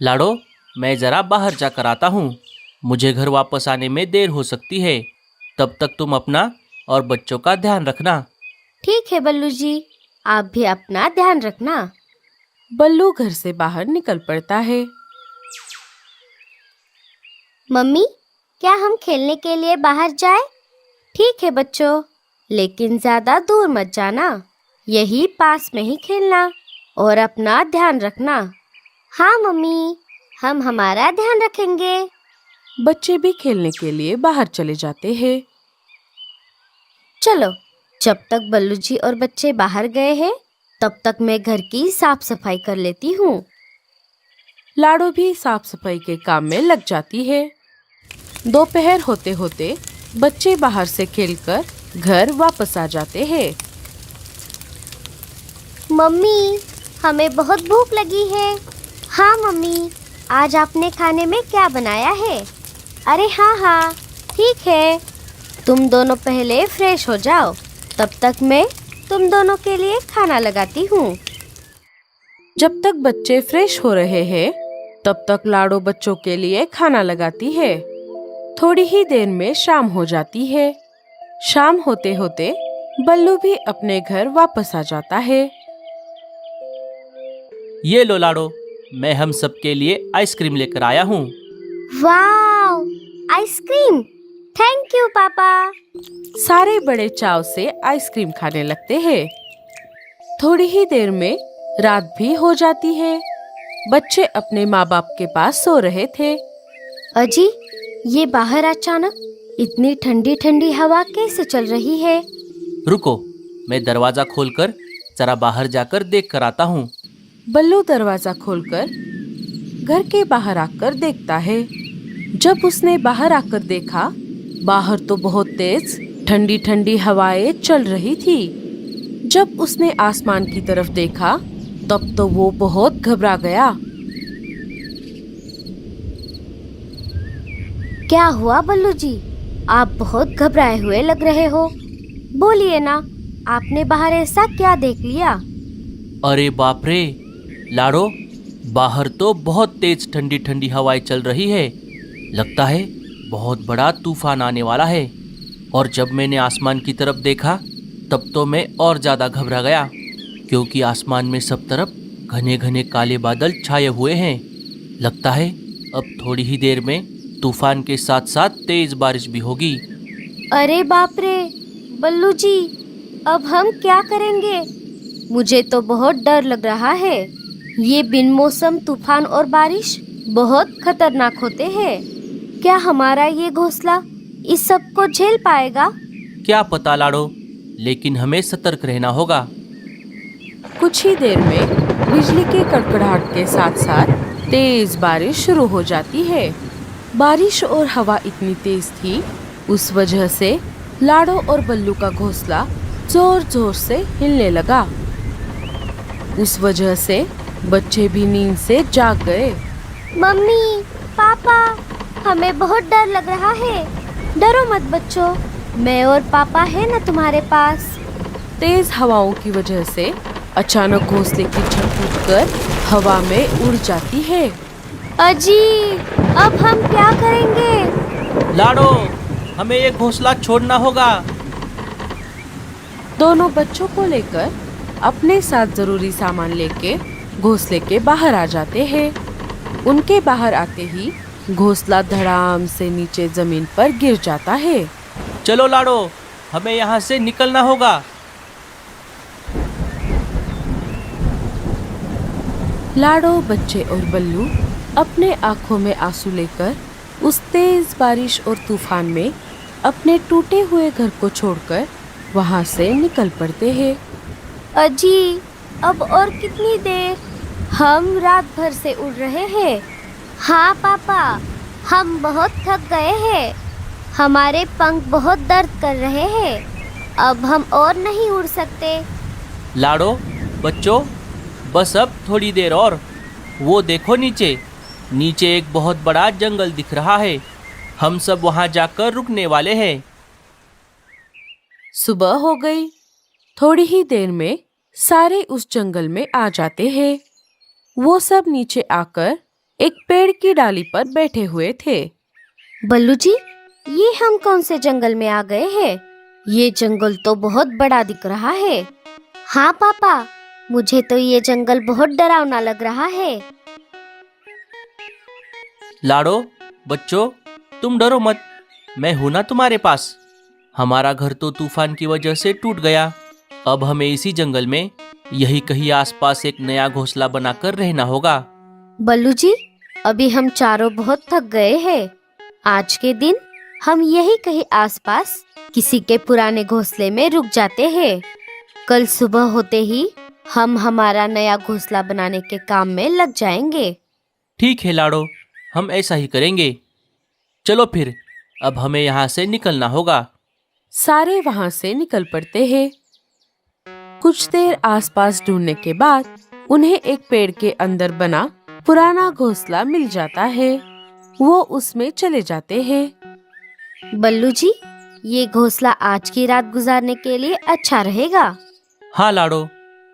लाडो, मैं जरा बाहर जाकर आता हूँ। मुझे घर वापस आने में देर हो सकती है। तब तक तुम अपना और बच्चों का ध्यान रखना। ठीक है बल्लू जी, आप भी अपना ध्यान रखना। बल्लू घर से बाहर निकल पड़ता है। मम्मी, क्या हम खेलने के लिए बाहर जाएं? ठीक है बच्चों, लेकिन ज्यादा दूर मत जाना। यही पास में ही खेलना और अपना ध्यान रखना। हाँ मम्मी, हम हमारा ध्यान रखेंगे। बच्चे भी खेलने के लिए बाहर चले जाते हैं। चलो, जब तक बल्लू जी और बच्चे बाहर गए हैं, तब तक मैं घर की साफ सफाई कर लेती हूँ। लाडो भी साफ सफाई के काम में लग जाती है। दोपहर होते होते बच्चे बाहर से खेलकर घर वापस आ जाते हैं। मम्मी, हमें बहुत भूख लगी है। हाँ मम्मी, आज आपने खाने में क्या बनाया है? अरे हाँ हाँ, ठीक है। तुम दोनों पहले फ्रेश हो जाओ, तब तक मैं तुम दोनों के लिए खाना लगाती हूँ। जब तक बच्चे फ्रेश हो रहे हैं, तब तक लाडो बच्चों के लिए खाना लगाती है। थोड़ी ही देर में शाम हो जाती है। शाम होते होते बल्लू भी अपने घर वापस आ जाता है। ये लो लाडो, मैं हम सब के लिए आइसक्रीम लेकर आया हूँ। वाव, आइसक्रीम! थैंक यू पापा। सारे बड़े चाव से आइसक्रीम खाने लगते हैं। थोड़ी ही देर में रात भी हो जाती है। बच्चे अपने माँ बाप के पास सो रहे थे। अजी, ये बाहर अचानक इतनी ठंडी ठंडी हवा कैसे चल रही है? रुको, मैं दरवाजा खोलकर जरा बाहर जाकर देख कर आता हूँ। बल्लू दरवाजा खोलकर घर के बाहर आकर देखता है। जब उसने बाहर आकर देखा, बाहर तो बहुत तेज ठंडी ठंडी हवाएं चल रही थी। जब उसने आसमान की तरफ देखा, तब तो वो बहुत घबरा गया। क्या हुआ बल्लू जी? आप बहुत घबराए हुए लग रहे हो। बोलिए ना, आपने बाहर ऐसा क्या देख लिया? अरे बाप रे लाडो, बाहर तो बहुत तेज ठंडी ठंडी हवाएं चल रही है। लगता है बहुत बड़ा तूफान आने वाला है। और जब मैंने आसमान की तरफ देखा, तब तो मैं और ज़्यादा घबरा गया, क्योंकि आसमान में सब तरफ घने घने काले बादल छाए हुए हैं। लगता है अब थोड़ी ही देर में तूफान के साथ साथ तेज बारिश भी होगी। अरे बाप रे बल्लू जी, अब हम क्या करेंगे? मुझे तो बहुत डर लग रहा है। ये बिन मौसम तूफान और बारिश बहुत खतरनाक होते हैं। क्या हमारा ये घोंसला इस सब को झेल पाएगा? क्या पता लाडो, लेकिन हमें सतर्क रहना होगा। कुछ ही देर में बिजली के कड़कड़ाहट के साथ साथ तेज बारिश शुरू हो जाती है। बारिश और हवा इतनी तेज थी, उस वजह से लाडो और बल्लू का घोंसला जोर जोर से हिलने लगा। उस वजह से बच्चे भी नींद से जाग गए। मम्मी, पापा, हमें बहुत डर लग रहा है। डरो मत बच्चों, मैं और पापा है ना तुम्हारे पास। तेज हवाओं की वजह से अचानक घोंसले की छत टूटकर हवा में उड़ जाती है। अजी, अब हम क्या करेंगे? लाडो, हमें ये घोंसला छोड़ना होगा। दोनों बच्चों को लेकर अपने साथ जरूरी सामान लेके घोंसले के बाहर आ जाते हैं। उनके बाहर आते ही घोंसला धड़ाम से नीचे जमीन पर गिर जाता है। चलो लाडो, हमें यहाँ से निकलना होगा। लाडो, बच्चे और बल्लू अपने आंखों में आंसू लेकर उस तेज बारिश और तूफान में अपने टूटे हुए घर को छोड़कर वहां से निकल पड़ते हैं। अजी, अब और कितनी देर? हम रात भर से उड़ रहे हैं। हाँ पापा, हम बहुत थक गए हैं। हमारे पंख बहुत दर्द कर रहे हैं। अब हम और नहीं उड़ सकते। लाडो, बच्चों, बस अब थोड़ी देर और। वो देखो नीचे, नीचे एक बहुत बड़ा जंगल दिख रहा है। हम सब वहाँ जाकर रुकने वाले हैं। सुबह हो गई। थोड़ी ही देर में सारे उस जंगल में आ जाते हैं। वो सब नीचे आकर एक पेड़ की डाली पर बैठे हुए थे। बल्लू जी, ये हम कौन से जंगल में आ गए हैं? ये जंगल तो बहुत बड़ा दिख रहा है। हाँ पापा, मुझे तो ये जंगल बहुत डरावना लग रहा है। लाडो, बच्चों, तुम डरो मत, मैं हूं ना तुम्हारे पास। हमारा घर तो तूफान की वजह से टूट गया। अब हमें इसी जंगल में यही कहीं आसपास एक नया घोंसला बनाकर रहना होगा। बल्लू जी, अभी हम चारों बहुत थक गए हैं। आज के दिन हम यही कहीं आसपास किसी के पुराने घोंसले में रुक जाते हैं। कल सुबह होते ही हम हमारा नया घोंसला बनाने के काम में लग जाएंगे। ठीक है लाडो, हम ऐसा ही करेंगे। चलो फिर, अब हमें यहाँ से निकलना होगा। सारे वहां से निकल पड़ते हैं। कुछ देर आसपास ढूंढने के बाद उन्हें एक पेड़ के अंदर बना पुराना घोंसला मिल जाता है। वो उसमें चले जाते हैं। बल्लू जी, ये घोंसला आज की रात गुजारने के लिए अच्छा रहेगा। हाँ लाडो,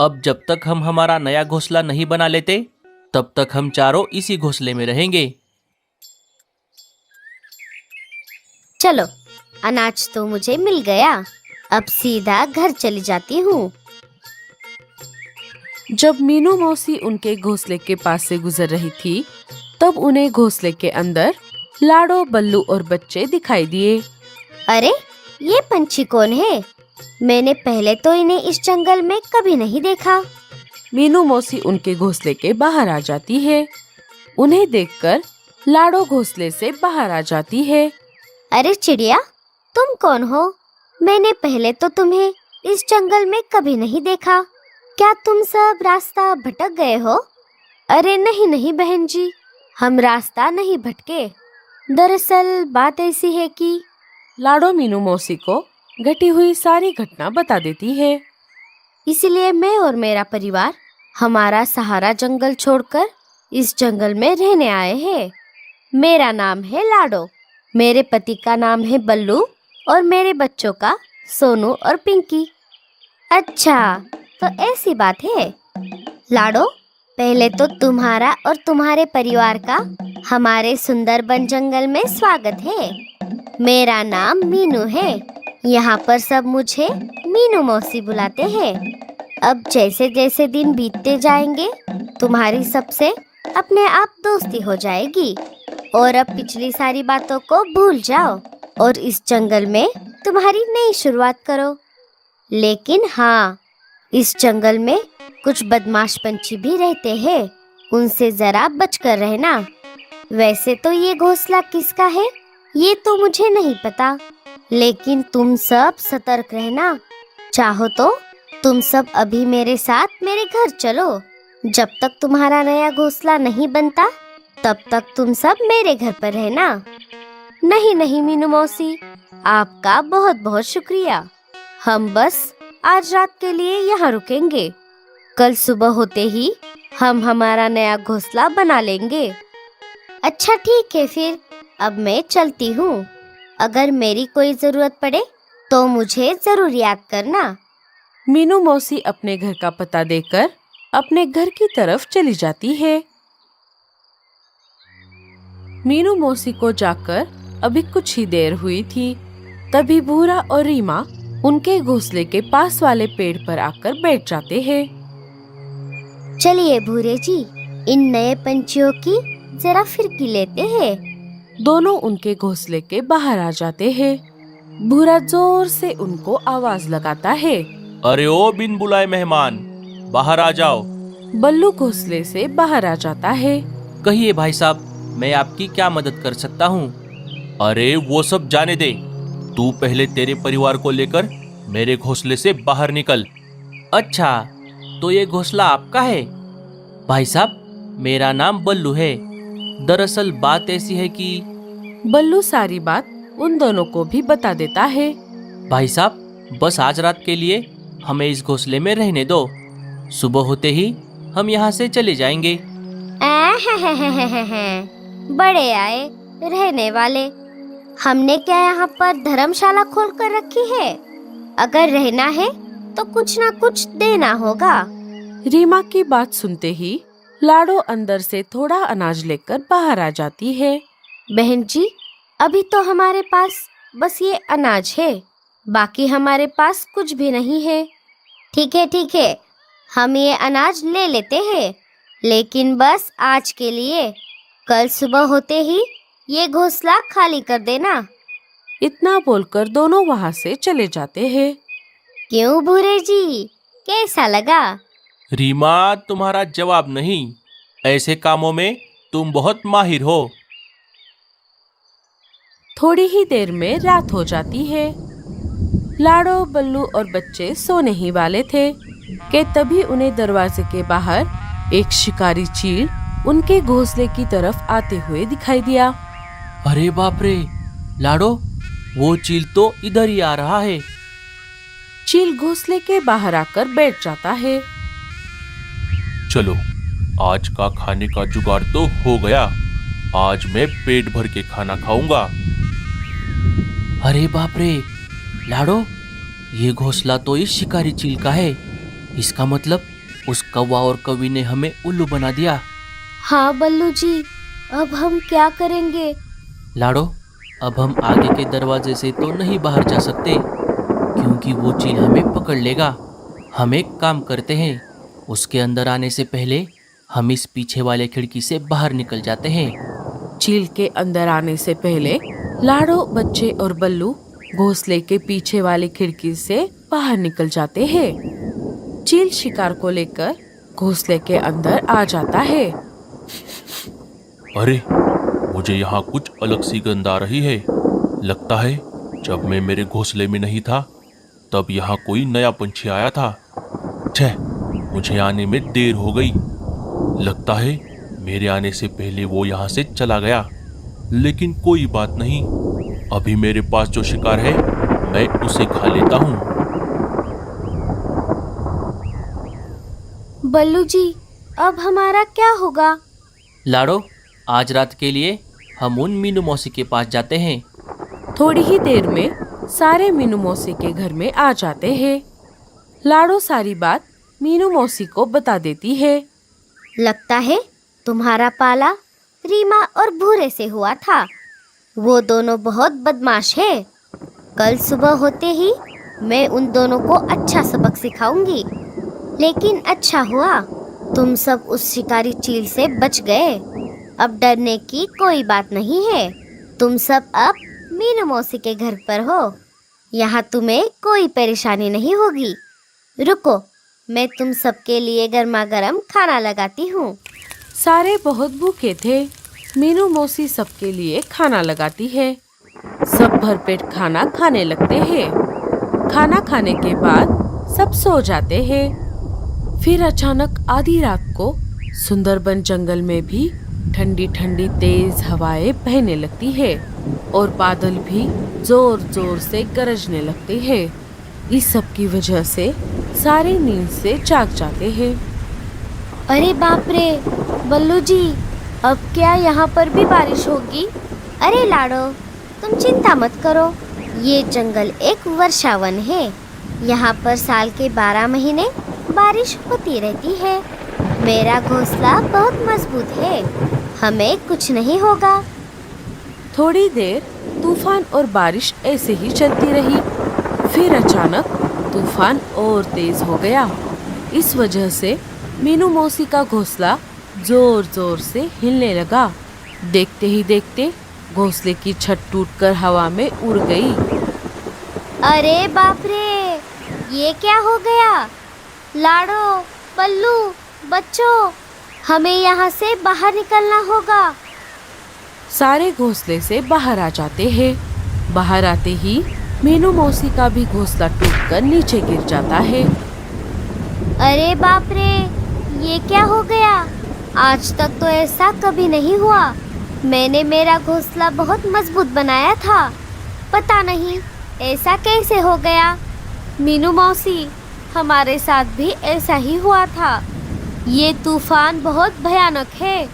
अब जब तक हम हमारा नया घोंसला नहीं बना लेते तब तक हम चारों इसी घोंसले में रहेंगे। चलो, अनाज तो मुझे मिल गया। अब सीधा घर चली जाती हूँ। जब मीनू मौसी उनके घोंसले के पास से गुजर रही थी, तब उन्हें घोंसले के अंदर लाडो, बल्लू और बच्चे दिखाई दिए। अरे, ये पंछी कौन है? मैंने पहले तो इन्हें इस जंगल में कभी नहीं देखा। मीनू मौसी उनके घोंसले के बाहर आ जाती है। उन्हें देखकर लाडो घोंसले से बाहर आ जाती है। अरे चिड़िया, तुम कौन हो? मैंने पहले तो तुम्हें इस जंगल में कभी नहीं देखा। क्या तुम सब रास्ता भटक गए हो? अरे नहीं नहीं बहन जी, हम रास्ता नहीं भटके। दरअसल बात ऐसी है कि लाडो मीनू मौसी को घटी हुई सारी घटना बता देती है। इसलिए मैं और मेरा परिवार हमारा सहारा जंगल छोड़कर इस जंगल में रहने आए हैं। मेरा नाम है लाडो, मेरे पति का नाम है बल्लू और मेरे बच्चों का सोनू और पिंकी। अच्छा, तो ऐसी बात है। लाडो, पहले तो तुम्हारा और तुम्हारे परिवार का हमारे सुंदरबन जंगल में स्वागत है। मेरा नाम मीनू है। यहाँ पर सब मुझे मीनू मौसी बुलाते हैं। अब जैसे जैसे दिन बीतते जाएंगे, तुम्हारी सबसे अपने आप दोस्ती हो जाएगी। और अब पिछली सारी बातों को भूल जाओ और इस जंगल में तुम्हारी नई शुरुआत करो। लेकिन हाँ, इस जंगल में कुछ बदमाश पंछी भी रहते हैं, उनसे जरा बचकर रहना। वैसे तो ये घोंसला किसका है ये तो मुझे नहीं पता, लेकिन तुम सब सतर्क रहना। चाहो तो तुम सब अभी मेरे साथ मेरे घर चलो। जब तक तुम्हारा नया घोंसला नहीं बनता तब तक तुम सब मेरे घर पर रहना। नहीं नहीं मीनू मौसी, आपका बहुत बहुत शुक्रिया। हम बस आज रात के लिए यहाँ रुकेंगे। कल सुबह होते ही हम हमारा नया घोंसला बना लेंगे। अच्छा ठीक है, फिर अब मैं चलती हूँ। अगर मेरी कोई जरूरत पड़े तो मुझे जरूर याद करना। मीनू मौसी अपने घर का पता देकर अपने घर की तरफ चली जाती है। मीनू मौसी को जाकर अभी कुछ ही देर हुई थी, तभी भूरा और रीमा उनके घोंसले के पास वाले पेड़ पर आकर बैठ जाते हैं। चलिए भूरे जी, इन नए पंछियों की जरा फिरकी लेते हैं। दोनों उनके घोंसले के बाहर आ जाते हैं। भूरा जोर से उनको आवाज लगाता है, अरे ओ बिन बुलाए मेहमान, बाहर आ जाओ। बल्लू घोंसले से बाहर आ जाता है। कहिए भाई साहब, मैं आपकी क्या मदद कर सकता हूँ? अरे वो सब जाने दे, तू पहले तेरे परिवार को लेकर मेरे घोंसले से बाहर निकल। अच्छा, तो ये घोंसला आपका है? भाई साहब, मेरा नाम बल्लू है। दरअसल बात ऐसी है कि बल्लू सारी बात उन दोनों को भी बता देता है। भाई साहब, बस आज रात के लिए हमें इस घोंसले में रहने दो। सुबह होते ही हम यहाँ से चले जाएंगे। बड़े आए रहने वाले। हमने क्या यहाँ पर धर्मशाला खोल कर रखी है? अगर रहना है तो कुछ ना कुछ देना होगा। रीमा की बात सुनते ही लाडो अंदर से थोड़ा अनाज लेकर बाहर आ जाती है। बहन जी, अभी तो हमारे पास बस ये अनाज है, बाकी हमारे पास कुछ भी नहीं है। ठीक है, हम ये अनाज ले लेते हैं, लेकिन बस आज के लिए। कल सुबह होते ही ये घोंसला खाली कर देना। इतना बोलकर दोनों वहाँ से चले जाते हैं। क्यों भूरे जी, कैसा लगा? रीमा, तुम्हारा जवाब नहीं। ऐसे कामों में तुम बहुत माहिर हो। थोड़ी ही देर में रात हो जाती है। लाडो, बल्लू और बच्चे सोने ही वाले थे कि तभी उन्हें दरवाजे के बाहर एक शिकारी चील उनके घोंसले की तरफ आते हुए दिखाई दिया। अरे बाप रे लाडो, वो चील तो इधर ही आ रहा है। चील घोंसले के बाहर आकर बैठ जाता है। चलो, आज का खाने का जुगाड़ तो हो गया। आज मैं पेट भर के खाना खाऊंगा। अरे बाप रे लाडो, ये घोंसला तो इस शिकारी चील का है। इसका मतलब उस कौवा और कौवी ने हमें उल्लू बना दिया। हाँ बल्लू जी, अब हम क्या करेंगे? लाडो, अब हम आगे के दरवाजे से तो नहीं बाहर जा सकते, क्योंकि वो चील हमें पकड़ लेगा। हम एक काम करते हैं, उसके अंदर आने से पहले हम इस पीछे वाले खिड़की से बाहर निकल जाते हैं। चील के अंदर आने से पहले लाडो, बच्चे और बल्लू घोंसले के पीछे वाली खिड़की से बाहर निकल जाते हैं। चील शिकार को लेकर घोंसले के अंदर आ जाता है। अरे, मुझे यहाँ कुछ अलग सी गंध आ रही है। लगता है जब मैं मेरे घोंसले में नहीं था तब यहाँ कोई नया पंछी आया था। छह, मुझे आने में देर हो गई। लगता है मेरे आने से पहले वो यहाँ से चला गया। लेकिन कोई बात नहीं, अभी मेरे पास जो शिकार है मैं उसे खा लेता हूँ। बल्लू जी, अब हमारा क्या होगा? लाडो, आज रात के लिए हम उन मीनू मौसी के पास जाते हैं। थोड़ी ही देर में सारे मीनू मौसी के घर में आ जाते हैं। लाडो सारी बात मीनू मौसी को बता देती है। लगता है तुम्हारा पाला रीमा और भूरे से हुआ था। वो दोनों बहुत बदमाश है। कल सुबह होते ही मैं उन दोनों को अच्छा सबक सिखाऊंगी। लेकिन अच्छा हुआ तुम सब उस शिकारी चील से बच गए। अब डरने की कोई बात नहीं है। तुम सब अब मीनू मौसी के घर पर हो। यहाँ तुम्हें कोई परेशानी नहीं होगी। रुको, मैं तुम सबके लिए गर्मा गर्म खाना लगाती हूँ। सारे बहुत भूखे थे। मीनू मौसी सबके लिए खाना लगाती है। सब भरपेट खाना खाने लगते हैं। खाना खाने के बाद सब सो जाते हैं। फिर अचानक आधी रात को सुंदरबन जंगल में भी ठंडी ठंडी तेज हवाएं बहने लगती है और बादल भी जोर जोर से गरजने लगते हैं। इस सब की वजह से सारे नींद से जाग जाते हैं। अरे बाप रे बल्लू जी, अब क्या यहाँ पर भी बारिश होगी? अरे लाडो, तुम चिंता मत करो। ये जंगल एक वर्षावन है। यहाँ पर साल के 12 महीने बारिश होती रहती है। मेरा घोंसला बहुत मजबूत है, हमें कुछ नहीं होगा। थोड़ी देर तूफान और बारिश ऐसे ही चलती रही। फिर अचानक तूफान और तेज हो गया। इस वजह से मीनू मौसी का घोंसला जोर जोर से हिलने लगा। देखते ही देखते घोंसले की छत टूटकर हवा में उड़ गई। अरे बाप रे, ये क्या हो गया? लाडो, पल्लू, बच्चों, हमें यहाँ से बाहर निकलना होगा। सारे घोंसले से बाहर आ जाते हैं। बाहर आते ही मीनू मौसी का भी घोंसला टूटकर नीचे गिर जाता है। अरे बाप रे, ये क्या हो गया? आज तक तो ऐसा कभी नहीं हुआ। मैंने मेरा घोंसला बहुत मजबूत बनाया था, पता नहीं ऐसा कैसे हो गया। मीनू मौसी, हमारे साथ भी ऐसा ही हुआ था। ये तूफान बहुत भयानक है।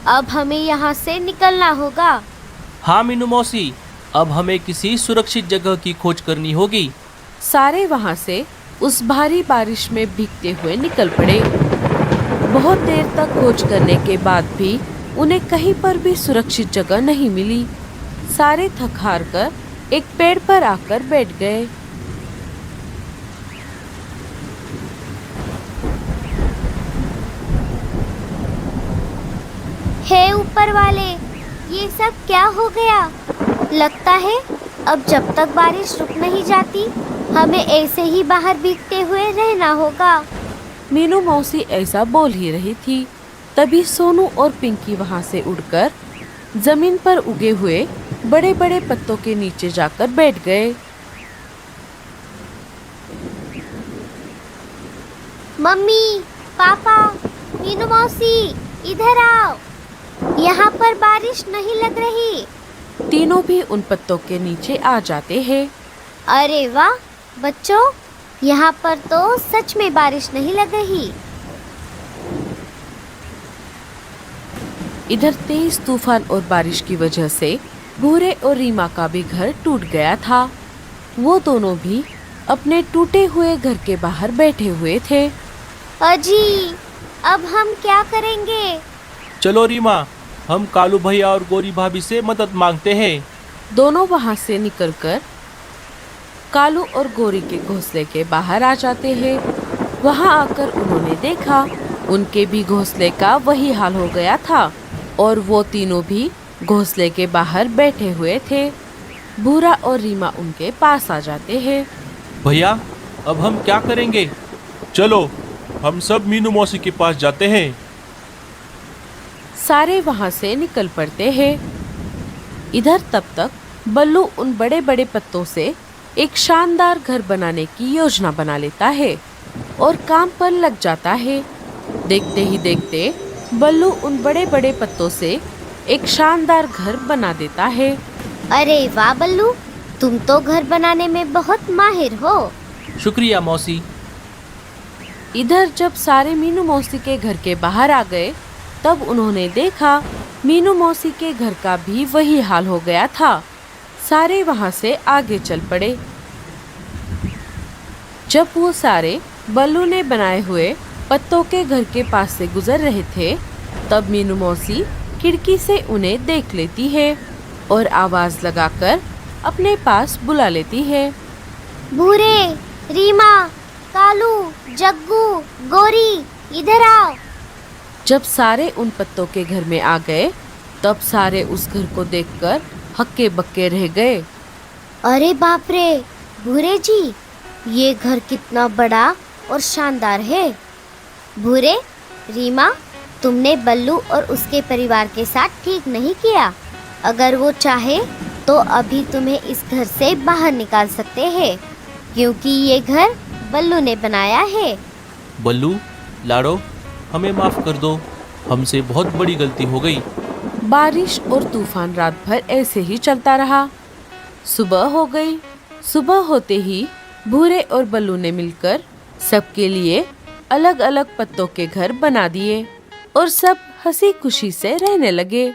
अब हमें यहाँ से निकलना होगा। हाँ मीनू मौसी, अब हमें किसी सुरक्षित जगह की खोज करनी होगी। सारे वहाँ से उस भारी बारिश में भीगते हुए निकल पड़े। बहुत देर तक खोज करने के बाद भी उन्हें कहीं पर भी सुरक्षित जगह नहीं मिली। सारे थक हार कर एक पेड़ पर आकर बैठ गए। हे ऊपर वाले, ये सब क्या हो गया? लगता है अब जब तक बारिश रुक नहीं जाती हमें ऐसे ही बाहर भीगते हुए रहना होगा। मीनू मौसी ऐसा बोल ही रही थी, तभी सोनू और पिंकी वहां से उड़कर जमीन पर उगे हुए बड़े बड़े पत्तों के नीचे जाकर बैठ गए। मम्मी, पापा, मीनू मौसी, इधर आओ। यहाँ पर बारिश नहीं लग रही। तीनों भी उन पत्तों के नीचे आ जाते हैं। अरे वाह बच्चों, यहाँ पर तो सच में बारिश नहीं लग रही। इधर तेज तूफान और बारिश की वजह से भूरे और रीमा का भी घर टूट गया था। वो दोनों भी अपने टूटे हुए घर के बाहर बैठे हुए थे। अजी, अब हम क्या करेंगे? चलो रीमा, हम कालू भैया और गोरी भाभी से मदद मांगते हैं। दोनों वहां से निकलकर कालू और गोरी के घोंसले के बाहर आ जाते हैं। वहां आकर उन्होंने देखा उनके भी घोंसले का वही हाल हो गया था और वो तीनों भी घोंसले के बाहर बैठे हुए थे। भूरा और रीमा उनके पास आ जाते हैं। भैया, अब हम क्या करेंगे? चलो, हम सब मीनू मौसी के पास जाते हैं। सारे वहां से निकल पड़ते हैं। इधर तब तक बल्लू उन बड़े बड़े पत्तों से एक शानदार घर बनाने की योजना बना लेता है और काम पर लग जाता है। देखते ही देखते बल्लू उन बड़े बड़े पत्तों से एक शानदार घर बना देता है। अरे वाह बल्लू, तुम तो घर बनाने में बहुत माहिर हो। शुक्रिया मौसी। इधर जब सारे मीनू मौसी के घर के बाहर आ गए तब उन्होंने देखा मीनू मौसी के घर का भी वही हाल हो गया था। सारे वहां से आगे चल पड़े। जब वो सारे बल्लू ने बनाए हुए पत्तों के घर के पास से गुजर रहे थे तब मीनू मौसी खिड़की से उन्हें देख लेती है और आवाज लगाकर अपने पास बुला लेती है। भूरे, रीमा, कालू, जग्गू, गोरी, इधर आओ। जब सारे उन पत्तों के घर में आ गए तब सारे उस घर को देखकर हक्के बक्के रह गए। अरे बाप रे, भूरे जी, ये घर कितना बड़ा और शानदार है। भूरे, रीमा, तुमने बल्लू और उसके परिवार के साथ ठीक नहीं किया। अगर वो चाहे तो अभी तुम्हें इस घर से बाहर निकाल सकते हैं, क्योंकि ये घर बल्लू ने बनाया है। बल्लू, लाड़ो, हमें माफ कर दो, हमसे बहुत बड़ी गलती हो गई। बारिश और तूफान रात भर ऐसे ही चलता रहा। सुबह हो गई। सुबह होते ही भूरे और बल्लू ने मिलकर सबके लिए अलग अलग पत्तों के घर बना दिए और सब हंसी खुशी से रहने लगे।